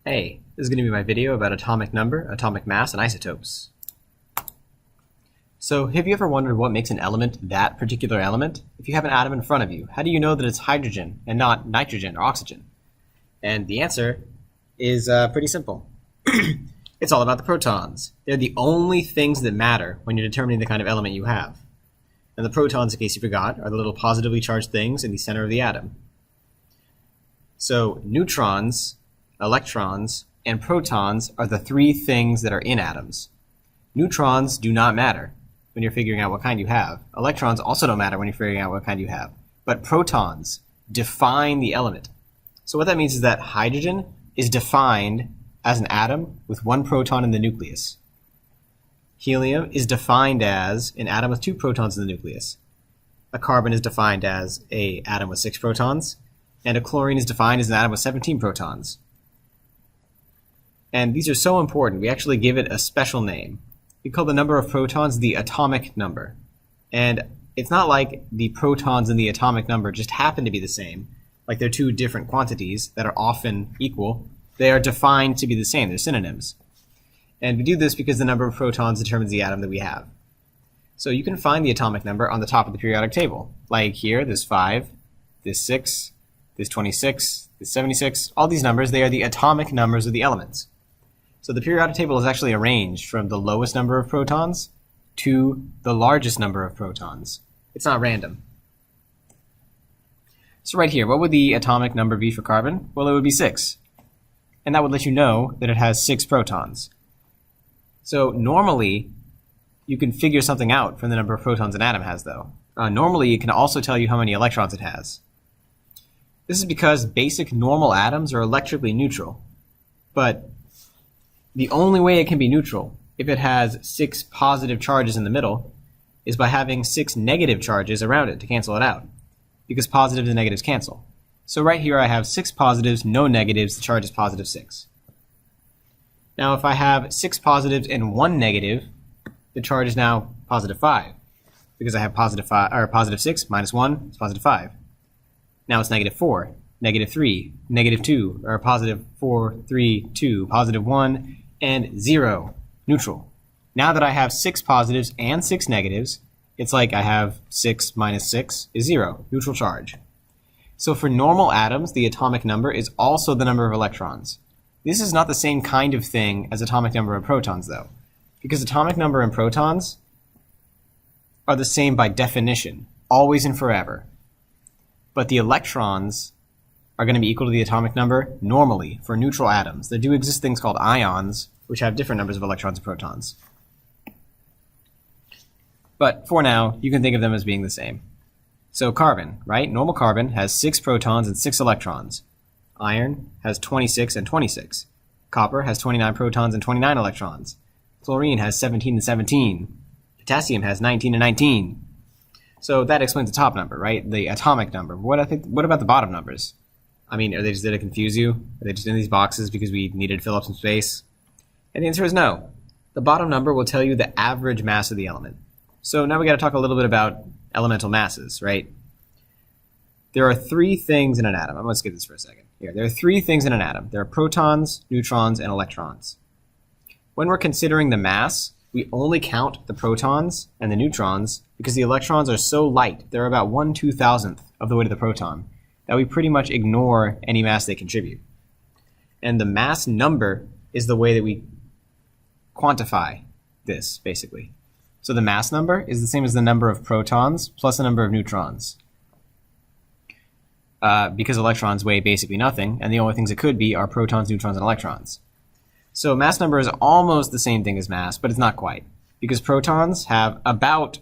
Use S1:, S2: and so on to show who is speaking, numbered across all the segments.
S1: Hey, this is going to be my video about atomic number, atomic mass, and isotopes. So, have you ever wondered what makes an element that particular element? If you have an atom in front of you, how do you know that it's hydrogen and not nitrogen or oxygen? And the answer is pretty simple. It's all about the protons. They're the only things that matter when you're determining the kind of element you have. And the protons, in case you forgot, are the little positively charged things in the center of the atom. So, neutrons, electrons, and protons are the three things that are in atoms. Neutrons do not matter when you're figuring out what kind you have. Electrons also don't matter when you're figuring out what kind you have. But protons define the element. So what that means is that hydrogen is defined as an atom with one proton in the nucleus. Helium is defined as an atom with two protons in the nucleus. A carbon is defined as an atom with 6 protons, and a chlorine is defined as an atom with 17 protons. And these are so important, we actually give it a special name. We call the number of protons the atomic number. And it's not like the protons and the atomic number just happen to be the same, like they're two different quantities that are often equal. They are defined to be the same, they're synonyms. And we do this because the number of protons determines the atom that we have. So you can find the atomic number on the top of the periodic table. Like here, there's 5, there's 6, there's 26, there's 76. All these numbers, they are the atomic numbers of the elements. So the periodic table is actually arranged from the lowest number of protons to the largest number of protons. It's not random. So right here, what would the atomic number be for carbon? Well, it would be 6. And that would let you know that it has 6 protons. So normally, you can figure something out from the number of protons an atom has, though. Normally, it can also tell you how many electrons it has. This is because basic normal atoms are electrically neutral. But the only way it can be neutral, if it has 6 positive charges in the middle, is by having 6 negative charges around it to cancel it out, because positives and negatives cancel. So right here I have 6 positives, no negatives, the charge is positive 6. Now if I have 6 positives and 1 negative, the charge is now positive 5, because I have positive 6 minus 1 is positive 5. Now it's negative 4, negative 3, negative 2, or positive 4, 3, 2, positive 1, and 0, neutral. Now that I have 6 positives and 6 negatives, it's like I have 6 minus 6 is 0, neutral charge. So for normal atoms, the atomic number is also the number of electrons. This is not the same kind of thing as atomic number of protons, though, because atomic number and protons are the same by definition, always and forever. But the electrons are going to be equal to the atomic number normally for neutral atoms. There do exist things called ions, which have different numbers of electrons and protons. But for now, you can think of them as being the same. So carbon, right? Normal carbon has 6 protons and 6 electrons. Iron has 26 and 26. Copper has 29 protons and 29 electrons. Chlorine has 17 and 17. Potassium has 19 and 19. So that explains the top number, right? The atomic number. What about the bottom numbers? I mean, are they just there to confuse you? Are they just in these boxes because we needed to fill up some space? And the answer is no. The bottom number will tell you the average mass of the element. So now we got to talk a little bit about elemental masses, right? There are 3 things in an atom. I'm going to skip this for a second. Here, there are 3 things in an atom. There are protons, neutrons, and electrons. When we're considering the mass, we only count the protons and the neutrons because the electrons are so light, they're about 1/2000th of the weight of the proton, that we pretty much ignore any mass they contribute. And the mass number is the way that we quantify this, basically. So the mass number is the same as the number of protons plus the number of neutrons. Because electrons weigh basically nothing, and the only things it could be are protons, neutrons, and electrons. So mass number is almost the same thing as mass, but it's not quite. Because protons have about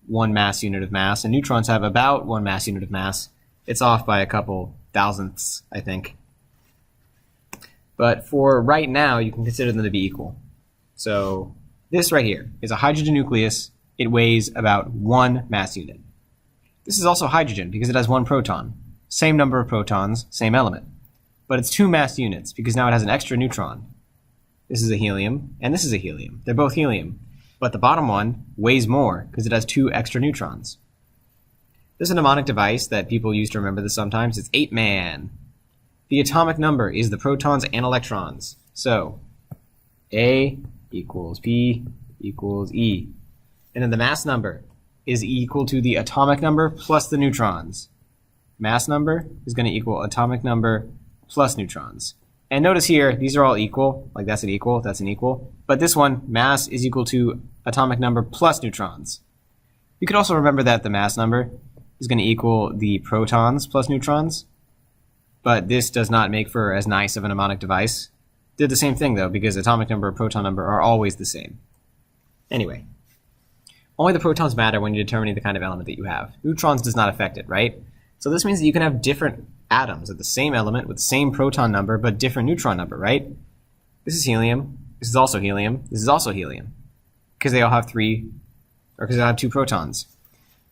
S1: 1 mass unit of mass, and neutrons have about 1 mass unit of mass. It's off by a couple thousandths, I think. But for right now, you can consider them to be equal. So this right here is a hydrogen nucleus. It weighs about 1 mass unit. This is also hydrogen because it has 1 proton. Same number of protons, same element. But it's 2 mass units because now it has an extra neutron. This is a helium, and this is a helium. They're both helium. But the bottom one weighs more because it has 2 extra neutrons. There's a mnemonic device that people use to remember this sometimes. It's 8-man. the atomic number is the protons and electrons. So A equals P equals E. And then the mass number is equal to the atomic number plus the neutrons. Mass number is going to equal atomic number plus neutrons. And notice here, these are all equal, like that's an equal. But this one, mass is equal to atomic number plus neutrons. You could also remember that the mass number is going to equal the protons plus neutrons. But this does not make for as nice of a mnemonic device. Did the same thing though, because atomic number and proton number are always the same. Anyway, only the protons matter when you're determining the kind of element that you have. Neutrons does not affect it, right? So this means that you can have different atoms of the same element with the same proton number but different neutron number, right? This is helium. This is also helium. This is also helium. Because they all have because they all have 2 protons.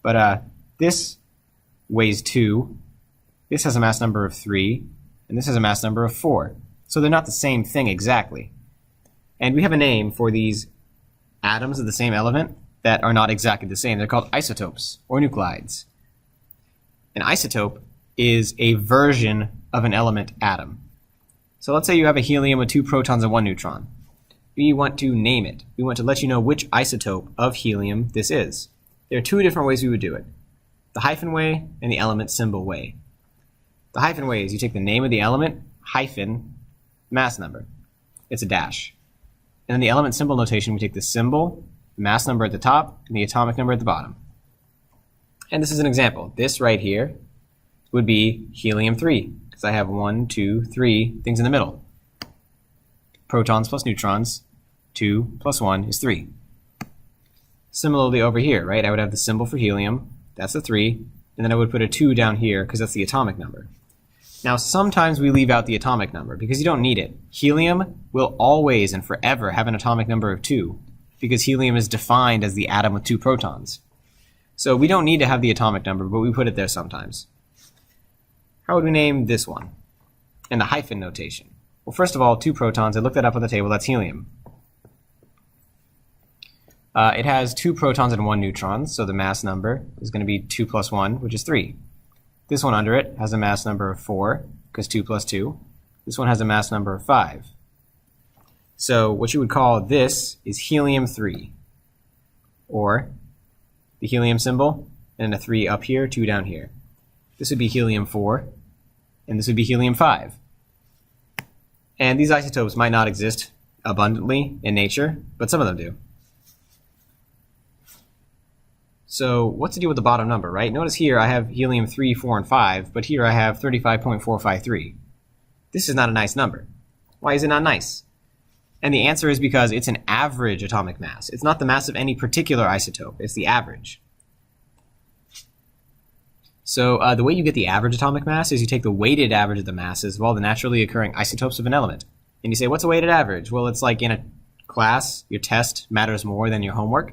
S1: But this weighs 2. This has a mass number of 3. And this has a mass number of 4. So they're not the same thing exactly. And we have a name for these atoms of the same element that are not exactly the same. They're called isotopes or nuclides. An isotope is a version of an element atom. So let's say you have a helium with 2 protons and 1 neutron. We want to name it. We want to let you know which isotope of helium this is. There are 2 different ways we would do it. The hyphen way and the element symbol way. The hyphen way is you take the name of the element, hyphen, mass number. It's a dash. And then the element symbol notation, we take the symbol, the mass number at the top, and the atomic number at the bottom. And this is an example. This right here would be helium-3, because I have 1, 2, 3 things in the middle. Protons plus neutrons, 2 plus 1 is 3. Similarly over here, right, I would have the symbol for helium, that's the 3, and then I would put a 2 down here because that's the atomic number. Now sometimes we leave out the atomic number because you don't need it. Helium will always and forever have an atomic number of 2 because helium is defined as the atom with 2 protons. So we don't need to have the atomic number, but we put it there sometimes. How would we name this one? In the hyphen notation. Well, first of all, 2 protons. I looked that up on the table. That's helium. It has 2 protons and 1 neutron, so the mass number is going to be 2 plus 1, which is 3. This one under it has a mass number of 4, because 2 plus 2. This one has a mass number of 5. So what you would call this is helium-3, or the helium symbol, and a 3 up here, 2 down here. This would be helium-4, and this would be helium-5. And these isotopes might not exist abundantly in nature, but some of them do. So what's the deal with the bottom number, right? Notice here I have helium-3, 4, and 5, but here I have 35.453. This is not a nice number. Why is it not nice? And the answer is because it's an average atomic mass. It's not the mass of any particular isotope. It's the average. So the way you get the average atomic mass is you take the weighted average of the masses of all the naturally occurring isotopes of an element. And you say, what's a weighted average? Well, it's like in a class, your test matters more than your homework.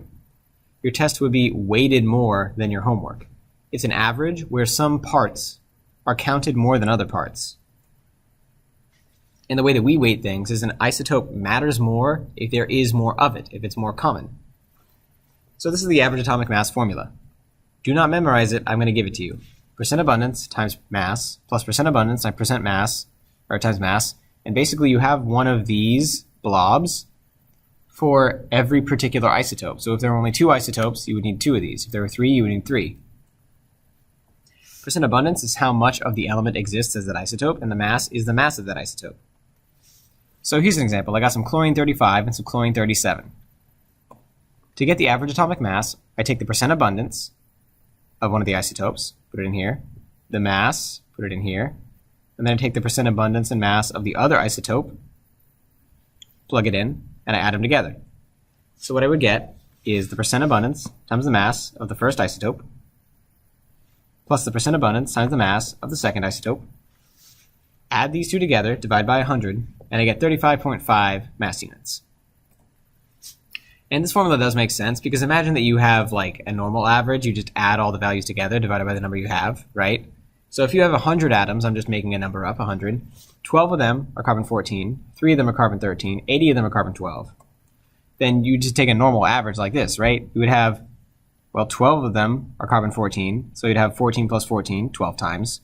S1: Your test would be weighted more than your homework. It's an average where some parts are counted more than other parts. And the way that we weight things is an isotope matters more if there is more of it, if it's more common. So this is the average atomic mass formula. Do not memorize it, I'm going to give it to you. Percent abundance times mass plus percent abundance times percent mass, or times mass. And basically you have one of these blobs for every particular isotope. So if there were only 2 isotopes, you would need 2 of these. If there were 3, you would need 3. Percent abundance is how much of the element exists as that isotope, and the mass is the mass of that isotope. So here's an example. I got some chlorine-35 and some chlorine-37. To get the average atomic mass, I take the percent abundance of one of the isotopes, put it in here, the mass, put it in here, and then I take the percent abundance and mass of the other isotope, plug it in, and I add them together. So what I would get is the percent abundance times the mass of the first isotope, plus the percent abundance times the mass of the second isotope. Add these 2 together, divide by 100, and I get 35.5 mass units. And this formula does make sense because imagine that you have like a normal average, you just add all the values together divided by the number you have, right? So if you have 100 atoms, I'm just making a number up, 100, 12 of them are carbon-14, 3 of them are carbon-13, 80 of them are carbon-12. Then you just take a normal average like this, right? You would have, well, 12 of them are carbon-14, so you'd have 14 plus 14, 12 times.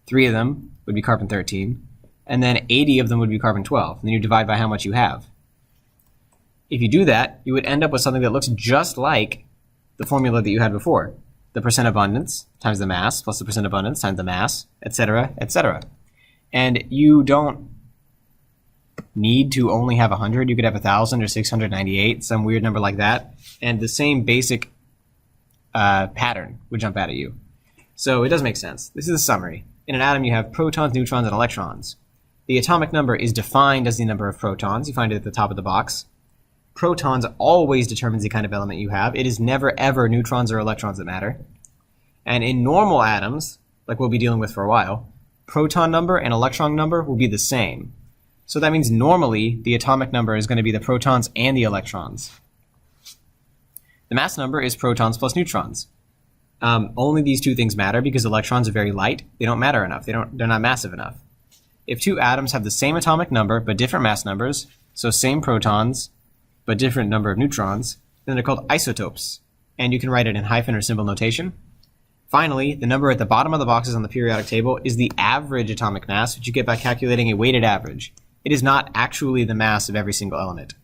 S1: 3 of them would be carbon-13. and then 80 of them would be carbon-12. And then you divide by how much you have. If you do that, you would end up with something that looks just like the formula that you had before. The percent abundance times the mass plus the percent abundance times the mass, etc., etc. And you don't need to only have 100. You could have 1,000 or 698, some weird number like that. And the same basic pattern would jump out at you. So it does make sense. This is a summary. In an atom, you have protons, neutrons, and electrons. The atomic number is defined as the number of protons. You find it at the top of the box. Protons always determines the kind of element you have. It is never, ever neutrons or electrons that matter. And in normal atoms, like we'll be dealing with for a while, proton number and electron number will be the same. So that means normally the atomic number is going to be the protons and the electrons. The mass number is protons plus neutrons. Only these two things matter because electrons are very light. They don't matter enough. They're not massive enough. If two atoms have the same atomic number but different mass numbers, so same protons but different number of neutrons, then they're called isotopes. And you can write it in hyphen or symbol notation. Finally, the number at the bottom of the boxes on the periodic table is the average atomic mass, which you get by calculating a weighted average. It is not actually the mass of every single element.